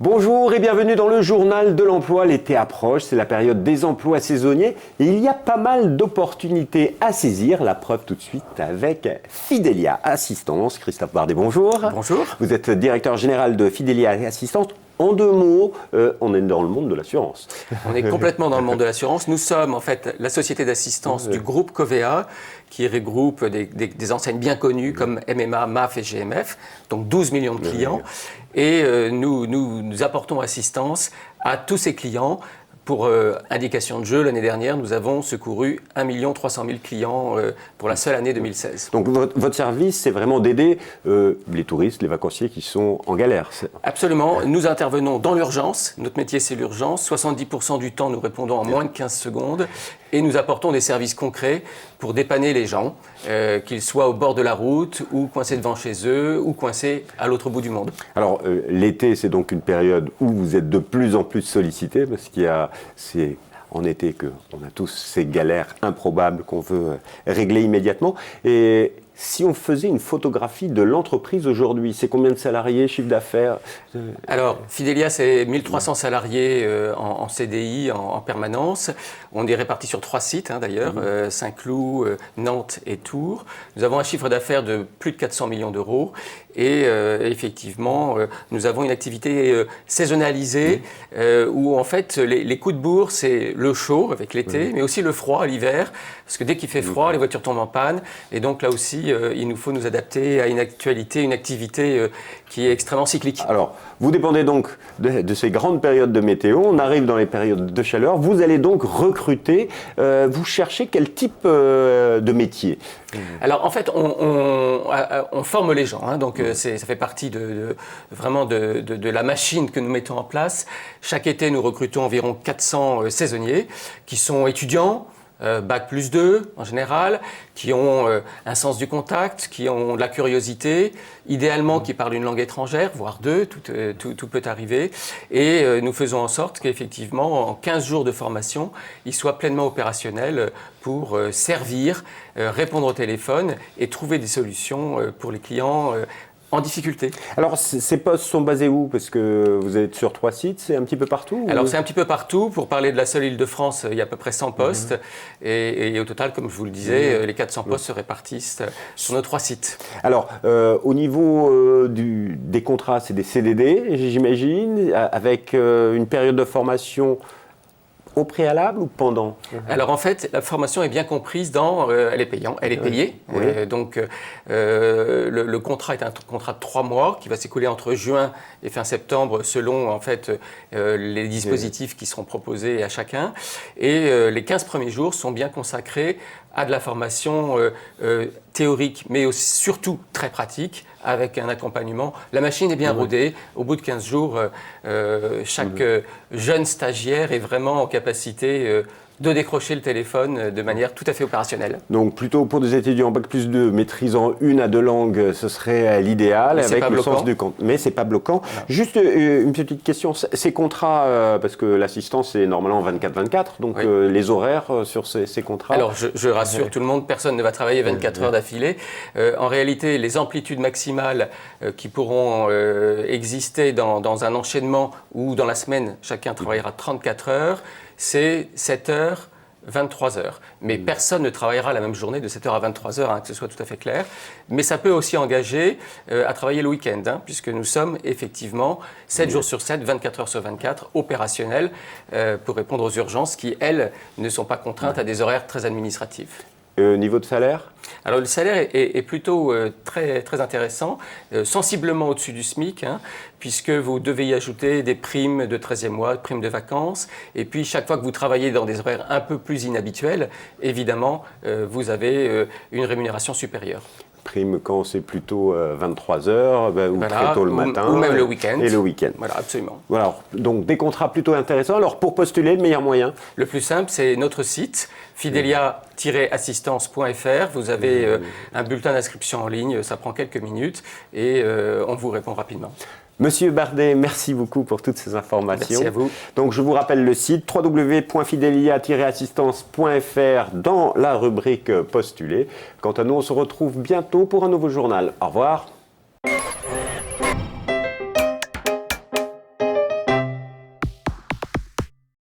Bonjour et bienvenue dans le journal de l'emploi. L'été approche, c'est la période des emplois saisonniers et il y a pas mal d'opportunités à saisir. La preuve tout de suite avec Fidelia Assistance. Christophe Bardet, bonjour. Bonjour. Vous êtes directeur général de Fidelia Assistance. En deux mots, on est dans le monde de l'assurance. On est complètement dans le monde de l'assurance. Nous sommes en fait la société d'assistance du groupe Covea qui regroupe des enseignes bien connues comme MMA, MAF et GMF, donc 12 millions de clients. Et nous apportons assistance à tous ces clients. Pour indication de jeu, l'année dernière, nous avons secouru 1 300 000 clients pour la seule année 2016. Donc votre service, c'est vraiment d'aider les touristes, les vacanciers qui sont en galère. Absolument. Nous intervenons dans l'urgence. Notre métier, c'est l'urgence. 70% du temps, nous répondons en moins de 15 secondes. Et nous apportons des services concrets pour dépanner les gens, qu'ils soient au bord de la route ou coincés devant chez eux ou coincés à l'autre bout du monde. Alors, l'été, c'est donc une période où vous êtes de plus en plus sollicité parce c'est en été qu'on a tous ces galères improbables qu'on veut régler immédiatement. Et si on faisait une photographie de l'entreprise aujourd'hui, c'est combien de salariés, chiffre d'affaires? Alors, Fidelia, c'est 1300 salariés en CDI, en permanence. On est répartis sur 3 sites, d'ailleurs, Saint-Cloud, Nantes et Tours. Nous avons un chiffre d'affaires de plus de 400 millions d'euros. Et effectivement, nous avons une activité saisonnalisée où, en fait, les coups de bourre, c'est le chaud avec l'été, mais aussi le froid l'hiver. Parce que dès qu'il fait froid, les voitures tombent en panne. Et donc, là aussi, il nous faut nous adapter à une actualité, une activité qui est extrêmement cyclique. Alors, vous dépendez donc de ces grandes périodes de météo. On arrive dans les périodes de chaleur. Vous allez donc recruter. Vous cherchez quel type de métier? Alors, en fait, on forme les gens. Donc, ça fait partie vraiment de la machine que nous mettons en place. Chaque été, nous recrutons environ 400 saisonniers qui sont étudiants, Bac +2 en général, qui ont un sens du contact, qui ont de la curiosité, idéalement qui parlent une langue étrangère, voire deux, tout peut arriver. Et nous faisons en sorte qu'effectivement, en 15 jours de formation, ils soient pleinement opérationnels pour servir, répondre au téléphone et trouver des solutions pour les clients en difficulté. Alors, ces postes sont basés où? Parce que vous êtes sur 3 sites, c'est un petit peu partout? Alors, c'est un petit peu partout. Pour parler de la seule Île-de-France, il y a à peu près 100 postes. Et au total, comme je vous le disais, les 400 postes se répartissent sur nos 3 sites. Alors, au niveau des contrats, c'est des CDD, j'imagine, avec une période de formation au préalable ou pendant? Alors en fait, la formation est bien comprise elle est payante, elle est payée. Donc le contrat est un contrat de 3 mois qui va s'écouler entre juin et fin septembre selon en fait les dispositifs qui seront proposés à chacun. Et les 15 premiers jours sont bien consacrés à de la formation théorique, mais aussi, surtout très pratique, avec un accompagnement. La machine est bien rodée. Au bout de 15 jours, chaque jeune stagiaire est vraiment en capacité de décrocher le téléphone de manière tout à fait opérationnelle. Donc plutôt pour des étudiants Bac +2 maîtrisant 1 à 2 langues, ce serait l'idéal avec le sens du compte. Mais c'est pas bloquant. Voilà. Juste une petite question, ces contrats, parce que l'assistance est normalement 24/24, donc les horaires sur ces contrats? Alors je rassure tout le monde, personne ne va travailler 24 heures d'affilée. En réalité, les amplitudes maximales qui pourront exister dans un enchaînement ou dans la semaine, chacun travaillera 34 heures. C'est 7h, 23h. Mais personne ne travaillera la même journée de 7h à 23h, que ce soit tout à fait clair. Mais ça peut aussi engager à travailler le week-end, puisque nous sommes effectivement 7 jours sur 7, 24 heures sur 24, opérationnels pour répondre aux urgences qui, elles, ne sont pas contraintes à des horaires très administratifs. Niveau de salaire? Alors le salaire est plutôt très, très intéressant, sensiblement au-dessus du SMIC, puisque vous devez y ajouter des primes de 13e mois, primes de vacances, et puis chaque fois que vous travaillez dans des horaires un peu plus inhabituels, évidemment, vous avez une rémunération supérieure. Prime quand c'est plutôt 23h ou très tôt le matin. Ou même le week-end. Et le week-end. Voilà, absolument. Voilà, donc des contrats plutôt intéressants. Alors pour postuler, le meilleur moyen? Le plus simple, c'est notre site, fidelia-assistance.fr. Vous avez un bulletin d'inscription en ligne, ça prend quelques minutes et on vous répond rapidement. Monsieur Bardet, merci beaucoup pour toutes ces informations. Merci à vous. Donc je vous rappelle le site www.fidelia-assistance.fr dans la rubrique postulée. Quant à nous, on se retrouve bientôt pour un nouveau journal. Au revoir.